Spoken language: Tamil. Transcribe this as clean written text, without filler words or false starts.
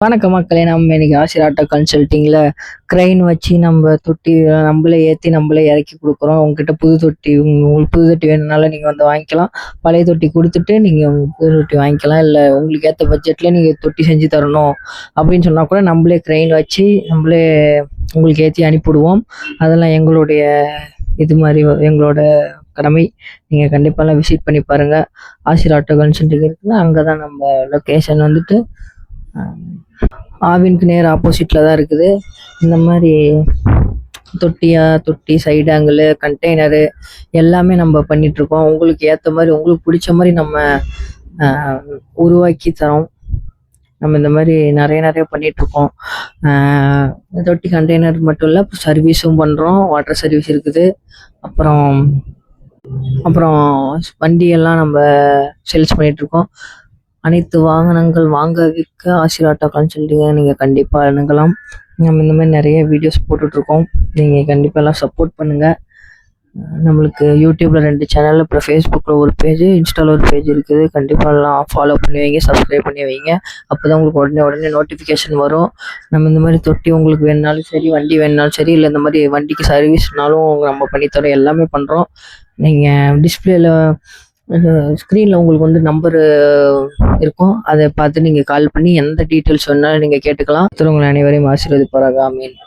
வணக்கம் மக்களே. நம்ம இன்னைக்கு ஆசிர் கன்சல்ட்டிங்கில் க்ரெயின் வச்சு நம்ம தொட்டி நம்மளே ஏற்றி நம்மளே இறக்கி கொடுக்குறோம். உங்ககிட்ட புது தொட்டி உங்களுக்கு புது தொட்டி வேணும்னாலும் நீங்கள் வந்து வாங்கிக்கலாம். பழைய தொட்டி கொடுத்துட்டு நீங்கள் புது தொட்டி வாங்கிக்கலாம். இல்லை உங்களுக்கு ஏற்ற பட்ஜெட்டில் நீங்கள் தொட்டி செஞ்சு தரணும் அப்படின்னு சொன்னால் கூட நம்மளே க்ரெயின் வச்சு நம்மளே உங்களுக்கு ஏற்றி அனுப்பிவிடுவோம். அதெல்லாம் எங்களுடைய இது மாதிரி எங்களோட கடமை. நீங்கள் கண்டிப்பாக விசிட் பண்ணி பாருங்கள். ஆசிர் கன்சல்ட்டிங் இருக்குன்னா அங்கே தான் நம்ம லொக்கேஷன் வந்துட்டு ஆவினுக்கு நேர் ஆப்போசிட்டில் தான் இருக்குது. இந்த மாதிரி தொட்டி சைடு ஆங்கிள் கண்டெய்னரு எல்லாமே நம்ம பண்ணிகிட்ருக்கோம். உங்களுக்கு ஏற்ற மாதிரி உங்களுக்கு பிடிச்ச மாதிரி நம்ம உருவாக்கி தரோம். நம்ம இந்த மாதிரி நிறைய பண்ணிகிட்ருக்கோம். தொட்டி கண்டெய்னர் மட்டும் இல்லை, சர்வீஸும் பண்ணுறோம். வாட்டர் சர்வீஸ் இருக்குது. அப்புறம் வண்டியெல்லாம் நம்ம சேல்ஸ் பண்ணிகிட்ருக்கோம். அனைத்து வாகனங்கள் வாங்க விற்க ஆசிர் கன்சல்ட்டிங்கை நீங்கள் கண்டிப்பாக அணுகலாம். நம்ம இந்த மாதிரி நிறைய வீடியோஸ் போட்டுட்ருக்கோம். நீங்கள் கண்டிப்பாக எல்லாம் சப்போர்ட் பண்ணுங்கள். நம்மளுக்கு யூடியூப்பில் 2 சேனல், அப்புறம் ஃபேஸ்புக்கில் ஒரு பேஜ், இன்ஸ்டாவில் ஒரு பேஜ் இருக்குது. கண்டிப்பாக எல்லாம் ஃபாலோ பண்ணி வைங்க, சப்ஸ்கிரைப் பண்ணி வைங்க. அப்போ தான் உங்களுக்கு உடனே நோட்டிஃபிகேஷன் வரும். நம்ம இந்த மாதிரி தொட்டி உங்களுக்கு வேணுனாலும் சரி, வண்டி வேணுனாலும் சரி, இல்லை இந்த மாதிரி வண்டிக்கு சர்வீஸ்னாலும் நம்ம பண்ணித்தரோம். எல்லாமே பண்ணுறோம். நீங்கள் டிஸ்பிளேல ஸ்க்ரீனில் உங்களுக்கு வந்து நம்பரு இருக்கும். அதை பார்த்து நீங்கள் கால் பண்ணி எந்த டீட்டெயில்ஸ் வேணாலும் நீங்கள் கேட்டுக்கலாம். உங்களை அனைவரையும் ஆசீர்வதிப்பாராக. ஆமீன்.